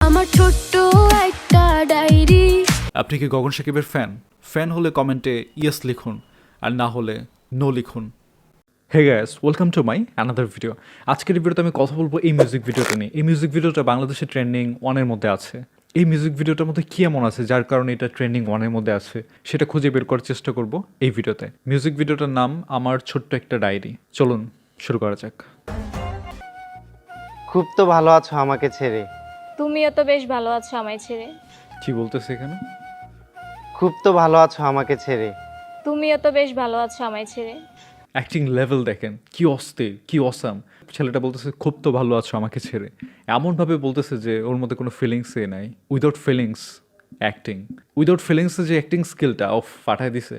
আমার ছোট্ট একটা ডায়েরি। আপনি কি গগন সাকিবের ফ্যান হলে কমেন্টে ইয়েস লিখুন, আর না হলে নো লিখুন। Hey guys, welcome to my another video. আজকের ভিডিওতে আমি কথা বলবো এই মিউজিক ভিডিওটা নিয়ে। এই মিউজিক ভিডিওটা বাংলাদেশে ট্রেন্ডিং ওয়ানের মধ্যে আছে। এই মিউজিক ভিডিওটার মধ্যে কী এমন আছে যার কারণে এটা ট্রেন্ডিং ওয়ানের মধ্যে আছে, সেটা খুঁজে বের করার চেষ্টা করব এই ভিডিওতে। মিউজিক ভিডিওটার নাম আমার ছোট্ট একটা ডায়েরি। চলুন শুরু করা যাক। খুব তো ভালো আছো আমাকে ছেড়ে, তুমিও তো বেশ ভালো আছো আমায় ছেড়ে। কি বলতেছে এখানে? খুব তো ভালো আছো আমাকে ছেড়ে। তুমিও তো বেশ ভালো আছো আমায় ছেড়ে। অ্যাক্টিং লেভেল দেখেন, কি অস্থির, কি অসাম। ছেলেটা বলতেছে খুব তো ভালো আছো আমাকে ছেড়ে, এমনভাবে বলতেছে যে ওর মধ্যে কোনো ফিলিংসে নাই। উইদাউট ফিলিংস অ্যাক্টিং, উইদাউট ফিলিংসে যে অ্যাক্টিং স্কিলটা অফ ফাটায় দিছে।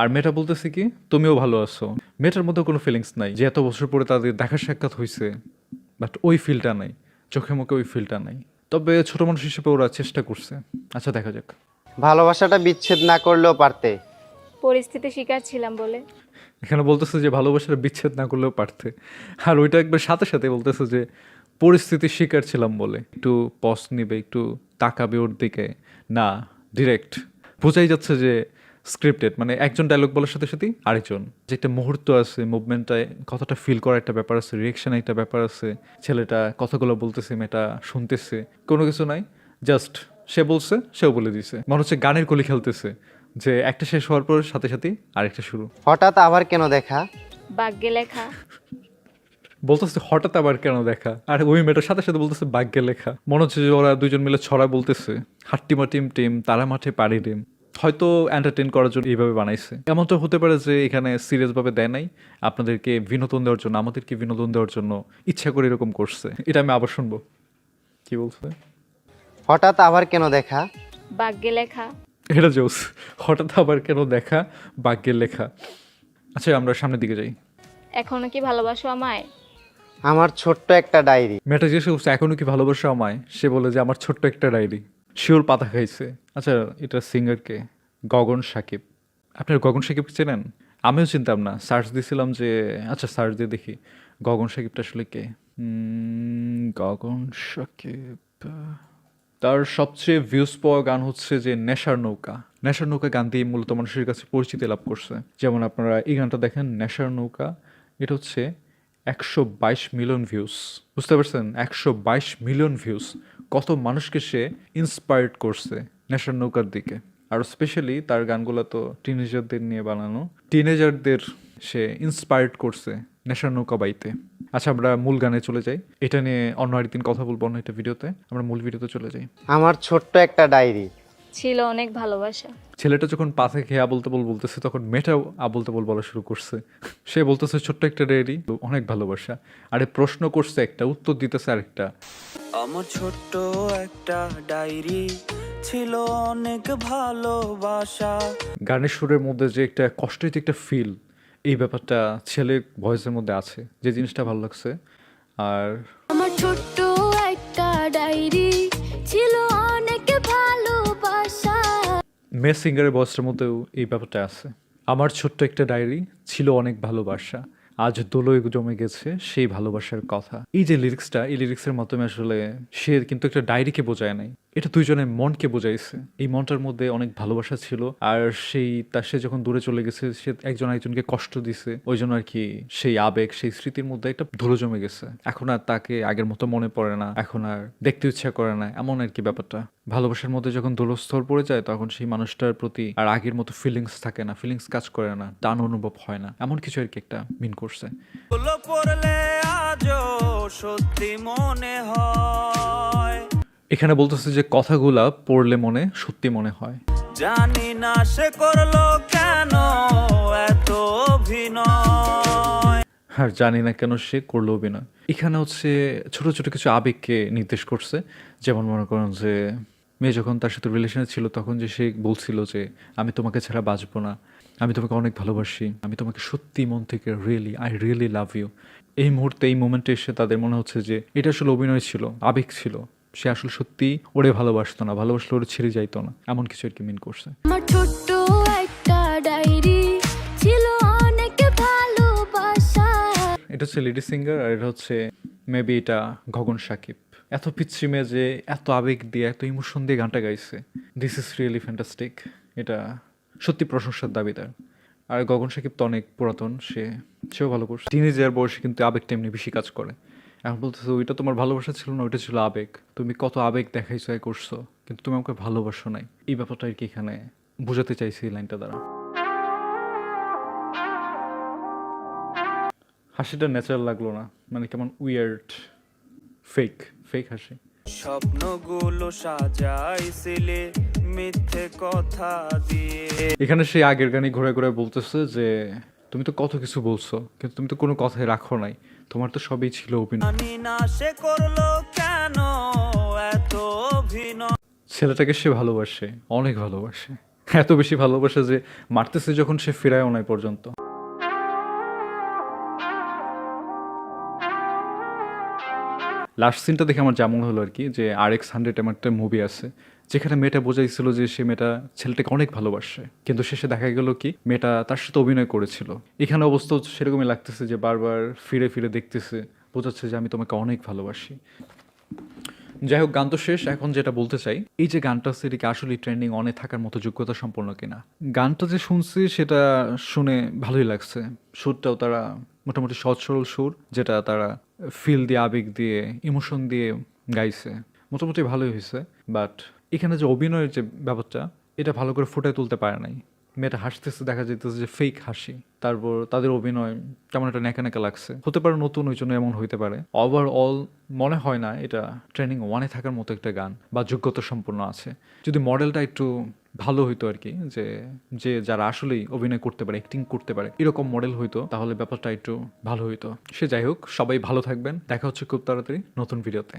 আর মেয়েটা বলতেছে কি তুমিও ভালো আছো। মেয়েটার মধ্যে কোনো ফিলিংস নাই, যে এত বছর পরে তাদের দেখা সাক্ষাৎ হয়েছে, বাট ওই ফিলটা নাই, চোখে মুখে ওই ফিলটা নাই। তবে ছোটো মানুষ হিসেবে ওরা চেষ্টা করছে। আচ্ছা দেখা যাক। ভালোবাসাটা বিচ্ছেদ না করলেও পারতে। পরিস্থিতি শিকার ছিলাম বলে। এখানে বলতেছে যে ভালোবাসার বিচ্ছেদ না করলেও পারতে, আর ওইটা একবার সাথে সাথে বলতেছে যে পরিস্থিতির শিকার ছিলাম বলে। একটু পজ নিবে, একটু তাকাবে ওর দিকে, না ডিরেক্ট বোঝাই যাচ্ছে যে স্ক্রিপ্টেড। মানে একজন ডায়লগ বলার সাথে সাথেই আরেকজন, যে একটা মুহূর্ত আছে, মুভমেন্টটায় কতটা ফিল করার একটা ব্যাপার আছে, রিয়েকশন একটা ব্যাপার আছে। ছেলেটা কথাগুলো বলতেছে, মেয়েটা শুনতেছে, কোনো কিছু নাই, জাস্ট সে বলছে, সেও বলে দিছে। মনে হচ্ছে গানের কলি খেলতেছে, যে একটা শেষ হওয়ার পর সাথে সাথেই আরেকটা শুরু। হঠাৎ আবার কেন দেখা? ভাগ্যে লেখা। বলতেছে হঠাৎ আবার কেন দেখা, আর ওই মেয়েটার সাথে সাথে বলতেছে ভাগ্যে লেখা। মনে হচ্ছে যে ওরা দুজন মিলে ছড়া বলতেছে, হাট্টিমা টিম টিম তারা মাঠে পাড়ি ডিম। হয়তো এন্টারটেইন করার জন্য এইভাবে বানাইছে। এমনটা হতে পারে যে এখানে সিরিয়াসভাবে দেয় নাই, আপনাদেরকে বিনোদন দেওয়ার জন্য, আমাদেরকে বিনোদন দেওয়ার জন্য ইচ্ছা করে এরকম করছে। এটা আমি আবার শুনবো কি বলছে। হঠাৎ আবার কেন দেখা? ভাগ্যে লেখা। এটা জোস, হঠাৎ আবার কেন দেখা, ভাগ্যের লেখা। আচ্ছা আমরা সামনের দিকে যাই। এখনো কি ভালোবাসো আমায়? আমার ছোট্ট একটা ডায়েরি। মেয়েটা জিজ্ঞেস করছে এখনো কি ভালোবাসা আমায়, সে বলে যে আমার ছোট্ট একটা ডায়েরি। শিওর পাতা খাইছে। আচ্ছা এটা সিঙ্গারকে? গগন সাকিব। আপনার গগন সাকিব চেনেন? আমিও চিনতাম না, সার্চ দিয়েছিলাম যে আচ্ছা সার্চ দিয়ে দেখি গগন সাকিবটা আসলে কে। গগন সাকিব, তার সবচেয়ে ভিউজ পাওয়া গান হচ্ছে যে নেশার নৌকা। নেশার নৌকা গান দিয়ে মূলত মানুষের কাছে পরিচিতি লাভ করছে। যেমন আপনারা এই গানটা দেখেন, নেশার নৌকা, এটা হচ্ছে 122 মিলিয়ন ভিউজ। বুঝতে পারছেন? 122 মিলিয়ন ভিউজ। কত মানুষকে সে ইন্সপায়ার্ড করছে নেশার নৌকার দিকে। আর স্পেশালি তার গানগুলো তো টিনেজারদের নিয়ে বানানো, টিনেজারদের সে ইন্সপায়ার্ড করছে নেশার নৌকা বাইতে। আচ্ছা আমরা মূল গানে চলে যাই, এটা নিয়ে অন্য আরেকদিন কথা বলবো অন্য একটা ভিডিওতে। আমরা মূল ভিডিওতে চলে যাই। আমার ছোট্ট একটা ডায়েরি। ছিল অনেক ভালোবাসা। ছেলেটা যখন পাশে খেয়ে আবল তাবল বলতেছে, তখন মেয়েটাও আবল তাবল বলা শুরু করছে। সে বলতেছে ছোট্ট একটা ডায়েরি, অনেক ভালোবাসা। আরে প্রশ্ন করছে একটা, উত্তর দিতেছে আরেকটা। আমার ছোট্ট একটা ডায়েরি, ছিল অনেক ভালোবাসা। গানের সুরের মধ্যে যে একটা কষ্টের যে একটা ফিল, এই ব্যাপারটা ছেলের ভয়েসের মধ্যে আছে, যে জিনিসটা ভালো লাগছে। আর আমার ছোট্ট একটা ডায়েরি, ছিল অনেক ভালোবাসা। মেয়ে সিঙ্গারের ভয়েসের মধ্যেও এই ব্যাপারটা আছে। আমার ছোট্ট একটা ডায়েরি, ছিল অনেক ভালোবাসা, আজ দোলই জমে গেছে সেই ভালোবাসার কথা। এই যে লিরিক্সটা, এই লিরিক্সের মাধ্যমে আসলে সে কিন্তু একটা ডায়েরিকে বোঝায় নাই, এটা দুইজনের মনকে বোঝাইছে। এই মনটার মধ্যে অনেক ভালোবাসা ছিল, আর সে যখন দূরে চলে গেছে, সে একজন আরেকজনকে কষ্ট দিছে, ওই জন্য আর কি সেই আবেগ, সেই স্মৃতির মধ্যে একটা ধুলো জমে গেছে। এখন আর তাকে আগের মতো মনে পড়ে না, এখন আর দেখতে ইচ্ছা করে না, এমন আর কি ব্যাপারটা। ভালোবাসার মধ্যে যখন ধুলোস্তর পড়ে যায়, তখন সেই মানুষটার প্রতি আর আগের মতো ফিলিংস থাকে না, ফিলিংস কাজ করে না, টান অনুভব হয় না, এমন কিছু আর কি একটা মিন করছে। হলো পড়লে আজও সত্যি মনে হয়, এখানে বলতেছে যে কথাগুলা পড়লে মনে সত্যি মনে হয়। জানি না সে করলো কেন এত অভিনয়। আর জানি না কেন সে করলো অভিনয়। এখানে হচ্ছে ছোট ছোট কিছু আবেগকে নির্দেশ করছে। যেমন মনে করেন যে মেয়ে যখন তার সাথে রিলেশনে ছিল, তখন যে সে বলছিল যে আমি তোমাকে ছাড়া বাঁচবো না, আমি তোমাকে অনেক ভালোবাসি, আমি তোমাকে সত্যি মন থেকে আই রিয়েলি লাভ ইউ। এই মুহূর্তে, এই মোমেন্টে এসে তাদের মনে হচ্ছে যে এটা আসলে অভিনয় ছিল, আবেগ ছিল। সে আসলে সত্যি ওরে ভালোবাসতো না, ভালোবাসলে ওরে ছেড়ে যাইতো না, এমন কিছু আর কি মিন করছে। আমার ছোট্ট একটা ডায়েরি, ছিল অনেক ভালোবাসা। এটা হচ্ছে লেডি সিঙ্গার, আর এটা হচ্ছে মেবি এটা গগন সাকিব। এত পিচ্ছি মেয়ে যে এত আবেগ দিয়ে এত ইমোশন দিয়ে গানটা গাইছে, দিস ইজ রিয়েলি ফ্যান্টাস্টিক। এটা সত্যি প্রশংসার দাবিদার। আর গগন সাকিব তো অনেক পুরাতন, সেও ভালো করছে। টিনেজার বয়সে কিন্তু আবেগটা এমনি বেশি কাজ করে। এখন বলতেছে ওইটা তোমার ভালোবাসা ছিল না, ওইটা ছিল আবেগ। তুমি কত আবেগ দেখাইছো করছো, কিন্তু তুমি আমাকে ভালোবাসো নাই। এই ব্যাপারটা আর কি এখানে বোঝাতে চাইছি এই লাইনটা দ্বারা। হাসিটা ন্যাচারাল লাগলো না, মানে কেমন উইয়ার্ড, ফেক হাসি। স্বপ্নগুলো সাজাইছিলে মিথ্যে কথা দিয়ে। এখানে সেই আগের গানে ঘুরে ঘুরে বলতেছে যে তুমি তো কত কিছু বলছো, কিন্তু তুমি তো কোনো কথাই রাখো নাই, তোমার তো সবই ছিল অভিনয়। জানি না সে করলো কেন এত অভিনয়। ছেলেটাকে সে ভালোবাসে, অনেক ভালোবাসে, এত বেশি ভালোবাসে যে মারতেছে যখন সে ফিরায়ও নাই পর্যন্ত। লাস্ট সিনটা দেখে আমার যেমন হলো আর কি, যে RX-100 এমন একটা মুভি আছে যেখানে মেয়েটা বোঝাইছিল যে সে মেয়েটা ছেলেটাকে অনেক ভালোবাসে, কিন্তু শেষে দেখা গেল কি মেয়েটা তার সাথে অভিনয় করেছিল। এখানে অবস্থা সেরকমই লাগতেছে যে বারবার ফিরে ফিরে দেখতেছে, বোঝাচ্ছে যে আমি তোমাকে অনেক ভালোবাসি। যাই হোক, গান তো শেষ। এখন যেটা বলতে চাই, এই যে গানটা আছে এটাকে আসলে ট্রেন্ডিং অনে থাকার মতো যোগ্যতা সম্পন্ন কিনা। গানটা যে শুনছি সেটা শুনে ভালোই লাগছে। সুরটাও তারা মোটামুটি সহজ সরল সুর, যেটা তারা ফিল দিয়ে আবেগ দিয়ে ইমোশন দিয়ে গাইছে, মোটামুটি ভালোই হয়েছে। বাট এখানে যে অভিনয়ের যে ব্যাপারটা, এটা ভালো করে ফুটায় তুলতে পারে নাই। মেয়েটা হাসতেছে, দেখা যেতেছে যে ফেক হাসি। তারপর তাদের অভিনয় কেমন একটা ন্যাকা ন্যাকা লাগছে। হতে পারে নতুন, ওই জন্য এমন হইতে পারে। ওভারঅল মনে হয় না এটা ট্রেন্ডিং ওয়ানে থাকার মতো একটা গান বা যোগ্যতা সম্পন্ন আছে। যদি মডেলটা একটু ভালো হইতো আর কি, যে যারা আসলেই অভিনয় করতে পারে, অ্যাক্টিং করতে পারে, এরকম মডেল হইতো, তাহলে ব্যাপারটা একটু ভালো হইতো। সে যাই হোক, সবাই ভালো থাকবেন। দেখা হচ্ছে খুব তাড়াতাড়ি নতুন ভিডিওতে।